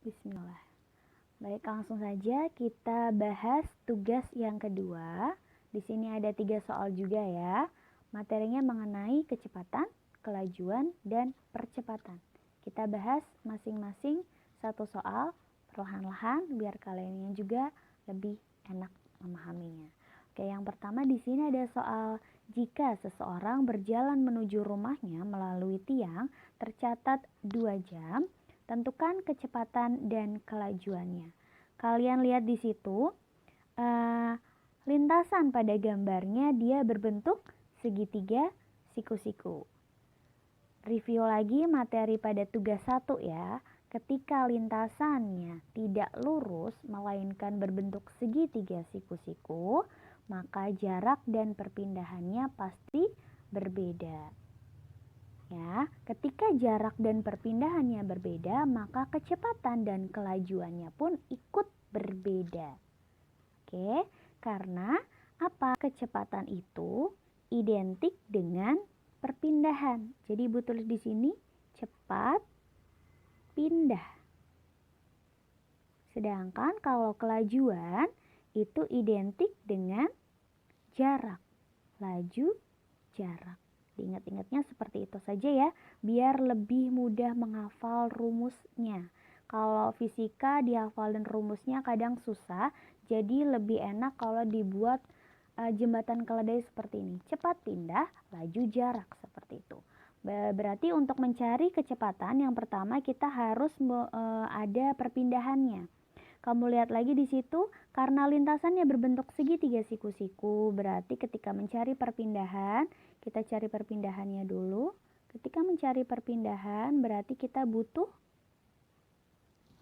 Bismillah. Baik, langsung saja kita bahas tugas yang kedua. Di sini ada 3 soal juga ya. Materinya mengenai kecepatan, kelajuan, dan percepatan. Kita bahas masing-masing satu soal perlahan-lahan biar kalian juga lebih enak memahaminya. Oke, yang pertama di sini ada soal jika seseorang berjalan menuju rumahnya melalui tiang tercatat 2 jam, tentukan kecepatan dan kelajuannya. Kalian lihat di situ, lintasan pada gambarnya dia berbentuk segitiga siku-siku. Review lagi materi pada tugas 1 ya. Ketika lintasannya tidak lurus melainkan berbentuk segitiga siku-siku, maka jarak dan perpindahannya pasti berbeda. Ya, ketika jarak dan perpindahannya berbeda, maka kecepatan dan kelajuannya pun ikut berbeda. Oke, karena apa? Kecepatan itu identik dengan perpindahan. Jadi Ibu tulis di sini cepat pindah. Sedangkan kalau kelajuan itu identik dengan jarak. Laju, jarak. Diingat-ingatnya seperti itu saja ya, biar lebih mudah menghafal rumusnya. Kalau fisika dihafalin rumusnya kadang susah, jadi lebih enak kalau dibuat jembatan keledai seperti ini. Cepat pindah, laju jarak, seperti itu. Berarti untuk mencari kecepatan yang pertama kita harus ada perpindahannya. Kamu lihat lagi di situ, karena lintasannya berbentuk segitiga siku-siku, berarti ketika mencari perpindahan, kita cari perpindahannya dulu. Ketika mencari perpindahan, berarti kita butuh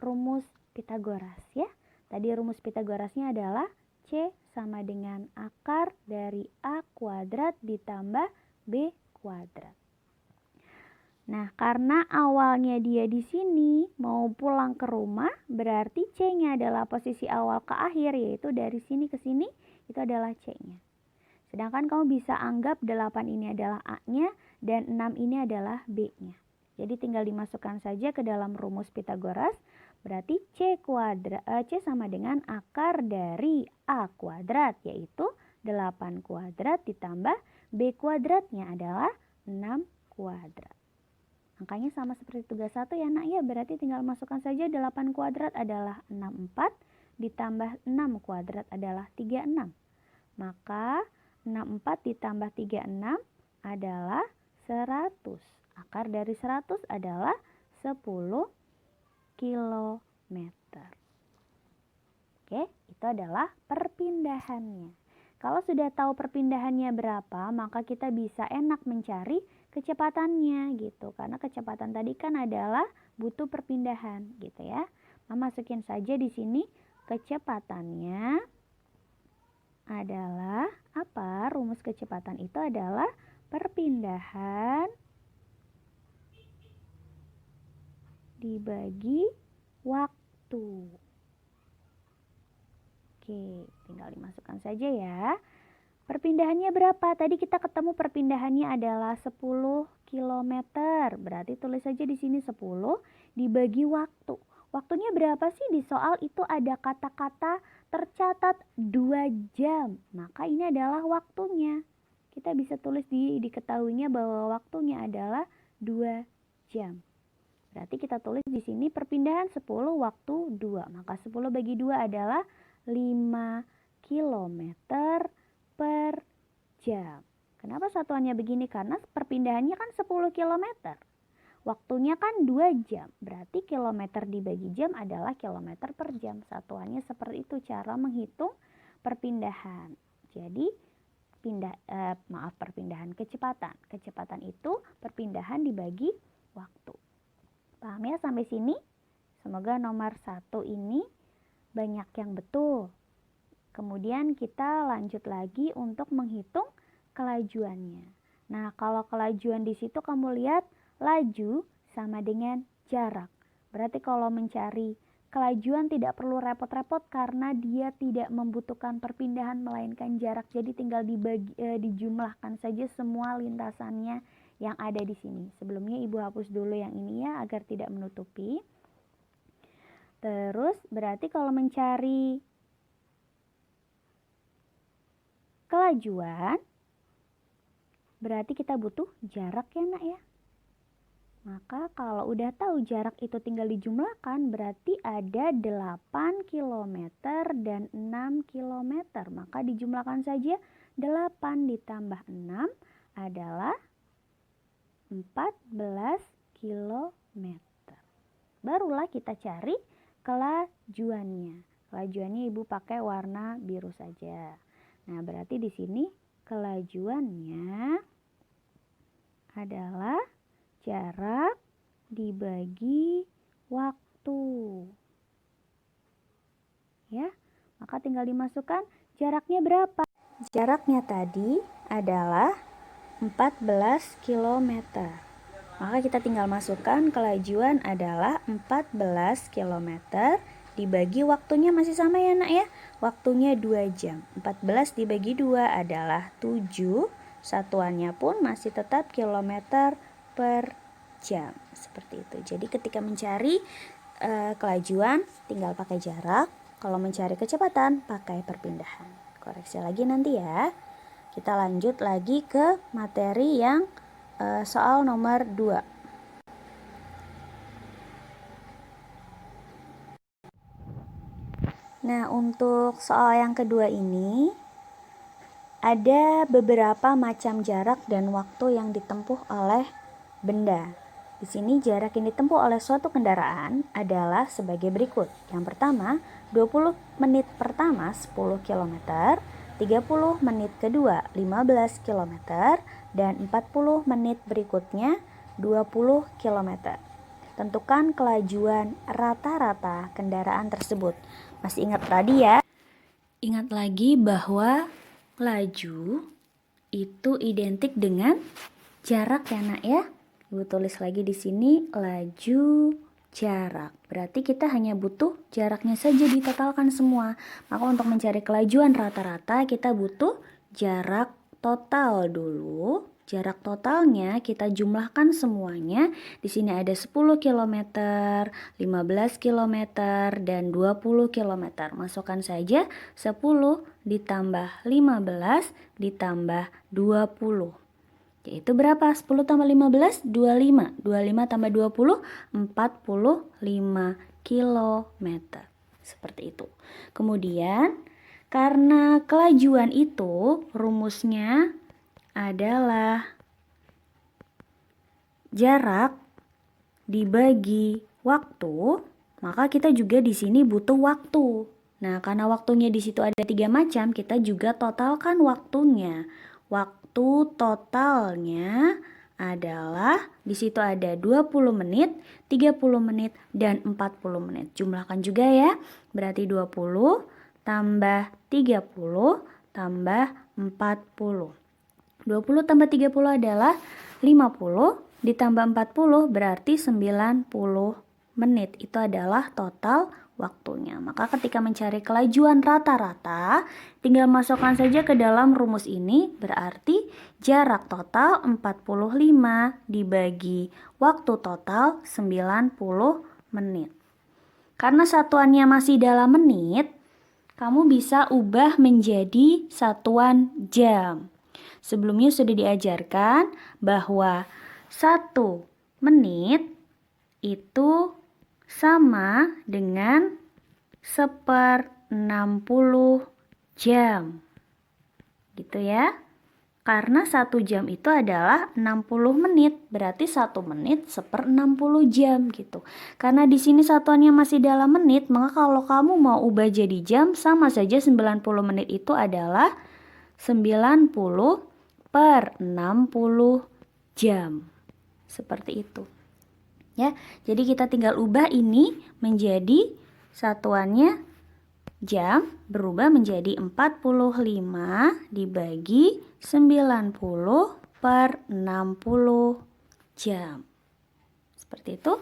rumus Pitagoras ya. Tadi rumus Pitagorasnya adalah C sama dengan akar dari A kuadrat ditambah B kuadrat. Nah, karena awalnya dia di sini mau pulang ke rumah, berarti C-nya adalah posisi awal ke akhir, yaitu dari sini ke sini, itu adalah C-nya. Sedangkan kamu bisa anggap 8 ini adalah A-nya dan 6 ini adalah B-nya. Jadi tinggal dimasukkan saja ke dalam rumus Pitagoras, berarti C sama dengan akar dari A kuadrat, yaitu 8 kuadrat ditambah B kuadratnya adalah 6 kuadrat. Angkanya sama seperti tugas 1 ya nak ya, berarti tinggal masukkan saja 8 kuadrat adalah 64 ditambah 6 kuadrat adalah 36. Maka 64 ditambah 36 adalah 100. Akar dari 100 adalah 10 kilometer. Oke, itu adalah perpindahannya. Kalau sudah tahu perpindahannya berapa, maka kita bisa enak mencari kecepatannya gitu. Karena kecepatan tadi kan adalah butuh perpindahan gitu ya. Masukin saja di sini kecepatannya adalah apa? Rumus kecepatan itu adalah perpindahan dibagi waktu. Oke, tinggal dimasukkan saja ya. Perpindahannya berapa? Tadi kita ketemu perpindahannya adalah 10 km. Berarti tulis saja di sini 10 dibagi waktu. Waktunya berapa sih? Di soal itu ada kata-kata tercatat 2 jam. Maka ini adalah waktunya. Kita bisa tulis diketahuinya bahwa waktunya adalah 2 jam. Berarti kita tulis di sini perpindahan 10 waktu 2. Maka 10 bagi 2 adalah 5 km per jam. Kenapa satuannya begini? Karena perpindahannya kan 10 km. Waktunya kan 2 jam. Berarti kilometer dibagi jam adalah kilometer per jam. Satuannya seperti itu cara menghitung perpindahan. Jadi perpindahan kecepatan. Kecepatan itu perpindahan dibagi waktu. Paham ya sampai sini? Semoga nomor 1 ini banyak yang betul. Kemudian kita lanjut lagi untuk menghitung kelajuannya. Nah, kalau kelajuan di situ kamu lihat laju sama dengan jarak. Berarti kalau mencari kelajuan tidak perlu repot-repot karena dia tidak membutuhkan perpindahan melainkan jarak. Jadi tinggal dijumlahkan saja semua lintasannya yang ada di sini. Sebelumnya Ibu hapus dulu yang ini ya agar tidak menutupi. Terus berarti kalau mencari kelajuan, berarti kita butuh jarak ya nak ya. Maka kalau udah tahu jarak itu tinggal dijumlahkan, berarti ada 8 km dan 6 km. Maka dijumlahkan saja 8 ditambah 6 adalah 14 km. Barulah kita cari kelajuannya. Kelajuannya Ibu pakai warna biru saja. Nah, berarti di sini kelajuannya adalah jarak dibagi waktu. Ya, maka tinggal dimasukkan jaraknya berapa? Jaraknya tadi adalah 14 km. Maka kita tinggal masukkan kelajuan adalah 14 km dibagi waktunya masih sama ya nak ya. Waktunya 2 jam. 14 dibagi 2 adalah 7. Satuannya pun masih tetap kilometer per jam. Seperti itu. Jadi ketika mencari kelajuan tinggal pakai jarak. Kalau mencari kecepatan pakai perpindahan. Koreksi lagi nanti ya. Kita lanjut lagi ke materi yang soal nomor 2. Nah, untuk soal yang kedua ini ada beberapa macam jarak dan waktu yang ditempuh oleh benda. Di sini jarak yang ditempuh oleh suatu kendaraan adalah sebagai berikut. Yang pertama, 20 menit pertama 10 km, 30 menit kedua 15 km, dan 40 menit berikutnya 20 km. Tentukan kelajuan rata-rata kendaraan tersebut. Masih ingat tadi ya? Ingat lagi bahwa laju itu identik dengan jarak ya nak ya. Ibu tulis lagi di sini laju jarak. Berarti kita hanya butuh jaraknya saja ditotalkan semua. Maka untuk mencari kelajuan rata-rata kita butuh jarak total dulu. Jarak totalnya kita jumlahkan semuanya. Di sini ada 10 km, 15 km, dan 20 km. Masukkan saja 10 ditambah 15 ditambah 20. Yaitu berapa? 10 tambah 15, 25. 25 tambah 20, 45 km. Seperti itu. Kemudian, karena kelajuan itu rumusnya adalah jarak dibagi waktu, maka kita juga di sini butuh waktu. Nah, karena waktunya di situ ada 3 macam, kita juga totalkan waktunya. Waktu totalnya adalah di situ ada 20 menit, 30 menit, dan 40 menit. Jumlahkan juga ya. Berarti 20 tambah 30 tambah 40. 20 tambah 30 adalah 50, ditambah 40 berarti 90 menit. Itu adalah total waktunya. Maka ketika mencari kelajuan rata-rata, tinggal masukkan saja ke dalam rumus ini, berarti jarak total 45 dibagi waktu total 90 menit. Karena satuannya masih dalam menit, kamu bisa ubah menjadi satuan jam. Sebelumnya sudah diajarkan bahwa 1 menit itu sama dengan 1/60 jam. Gitu ya. Karena 1 jam itu adalah 60 menit. Berarti 1 menit 1/60 jam gitu. Karena di sini satuannya masih dalam menit, maka kalau kamu mau ubah jadi jam, sama saja 90 menit itu adalah 90/60 jam. Seperti itu. Ya, jadi kita tinggal ubah ini menjadi satuannya jam, berubah menjadi 45 dibagi 90/60 jam. Seperti itu.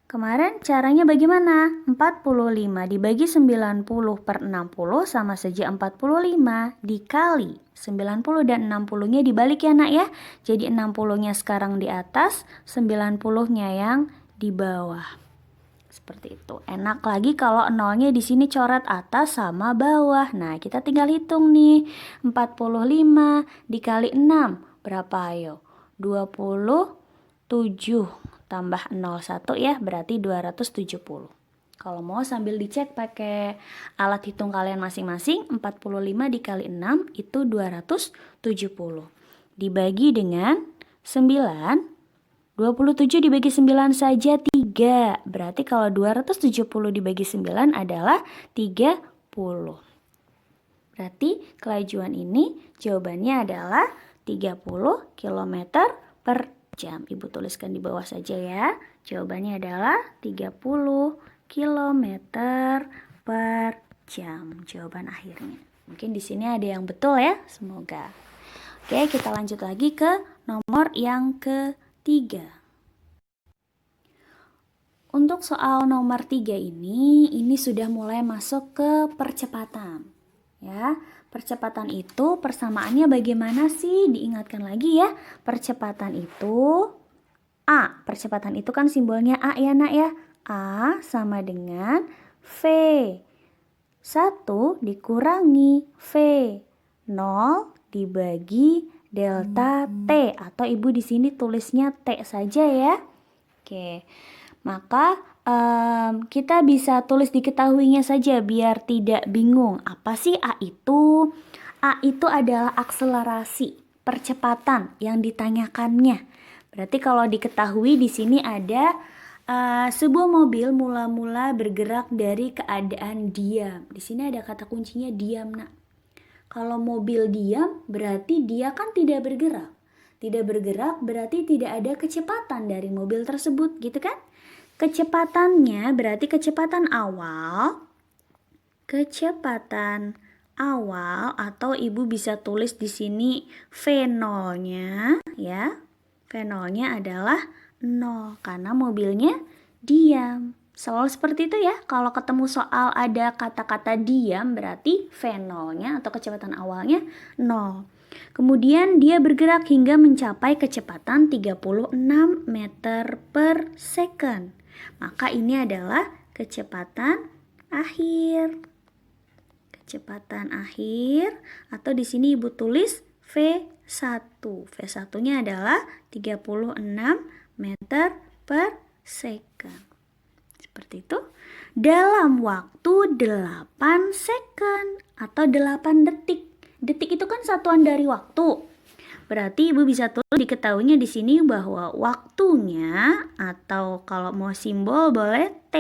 Kemarin caranya bagaimana? 45 dibagi 90/60 sama saja 45 dikali 90 dan 60-nya dibalik ya nak ya. Jadi 60-nya sekarang di atas, 90-nya yang di bawah. Seperti itu. Enak lagi kalau nolnya di sini coret atas sama bawah. Nah, kita tinggal hitung nih. 45 dikali 6 berapa ayo? 27 tambah 01 ya, berarti 270. Kalau mau sambil dicek pakai alat hitung kalian masing-masing, 45 dikali 6 itu 270. Dibagi dengan 9, 27 dibagi 9 saja 3. Berarti kalau 270 dibagi 9 adalah 30. Berarti kelajuan ini jawabannya adalah 30 km per jam. Ibu tuliskan di bawah saja ya. Jawabannya adalah 30 km per jam. Jawaban akhirnya. Mungkin di sini ada yang betul ya. Semoga. Oke, kita lanjut lagi ke nomor yang ketiga. Untuk soal nomor 3 ini sudah mulai masuk ke percepatan. Ya, percepatan itu persamaannya bagaimana sih? Diingatkan lagi ya. Percepatan itu A. Percepatan itu kan simbolnya A ya nak ya. A sama dengan V. 1 dikurangi V. 0 dibagi delta T, atau ibu di sini tulisnya T saja ya. Oke, maka kita bisa tulis diketahuinya saja biar tidak bingung. Apa sih A itu? A itu adalah akselerasi, percepatan yang ditanyakannya. Berarti kalau diketahui di sini ada sebuah mobil mula-mula bergerak dari keadaan diam. Di sini ada kata kuncinya diam nak. Kalau mobil diam berarti dia kan tidak bergerak. Tidak bergerak berarti tidak ada kecepatan dari mobil tersebut, gitu kan? Kecepatannya berarti kecepatan awal. Kecepatan awal atau ibu bisa tulis di sini V0-nya ya. V0-nya adalah 0 karena mobilnya diam. Selalu seperti itu ya. Kalau ketemu soal ada kata-kata diam berarti V0-nya atau kecepatan awalnya 0. Kemudian dia bergerak hingga mencapai kecepatan 36 meter per second. Maka ini adalah kecepatan akhir. Kecepatan akhir atau di sini ibu tulis V1. V1-nya adalah 36 meter per second. Seperti itu. Dalam waktu 8 second atau 8 detik. Detik itu kan satuan dari waktu. Berarti ibu bisa tulis diketahuinya di sini bahwa waktunya atau kalau mau simbol boleh T,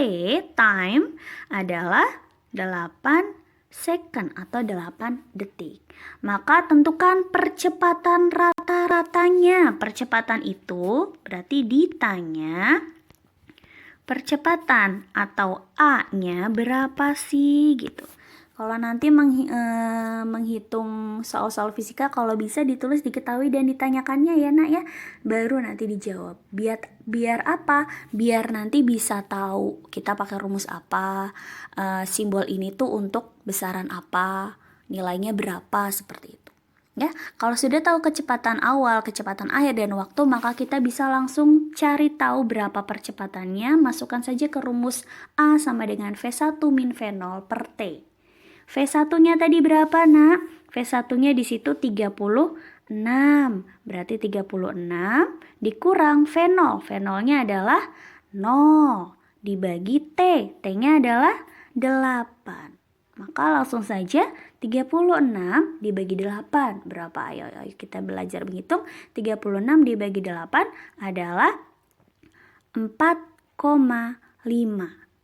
time adalah 8 second atau 8 detik. Maka tentukan percepatan rata-ratanya. Percepatan itu berarti ditanya percepatan atau A-nya berapa sih gitu. Kalau nanti menghitung soal-soal fisika, kalau bisa ditulis diketahui dan ditanyakannya ya nak ya, baru nanti dijawab. Biar apa? Biar nanti bisa tahu kita pakai rumus apa, simbol ini tuh untuk besaran apa, nilainya berapa, seperti itu. Ya, kalau sudah tahu kecepatan awal, kecepatan akhir dan waktu, maka kita bisa langsung cari tahu berapa percepatannya. Masukkan saja ke rumus A sama dengan V1 min V0 per T. V1-nya tadi berapa nak? V1-nya di situ 36. Berarti 36 dikurang V0. V0-nya adalah 0 dibagi T. T-nya adalah 8. Maka langsung saja 36 dibagi 8. Berapa? Ayo kita belajar menghitung. 36 dibagi 8 adalah 4,5.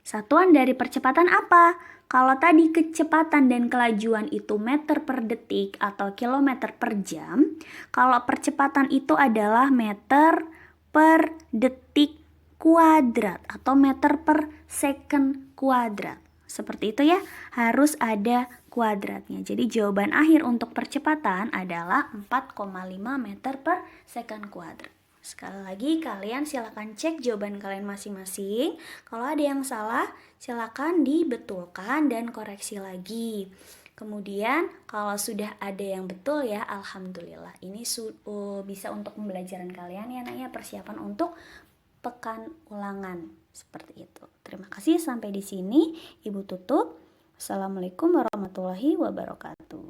Satuan dari percepatan apa? Kalau tadi kecepatan dan kelajuan itu meter per detik atau kilometer per jam, kalau percepatan itu adalah meter per detik kuadrat atau meter per second kuadrat. Seperti itu ya, harus ada kuadratnya. Jadi jawaban akhir untuk percepatan adalah 4,5 meter per second kuadrat. Sekali lagi kalian silakan cek jawaban kalian masing-masing. Kalau ada yang salah, silakan dibetulkan dan koreksi lagi. Kemudian kalau sudah ada yang betul ya, alhamdulillah. Ini bisa untuk pembelajaran kalian ya nak ya, persiapan untuk pekan ulangan Seperti itu. Terima kasih, sampai di sini Ibu tutup. Assalamualaikum warahmatullahi wabarakatuh.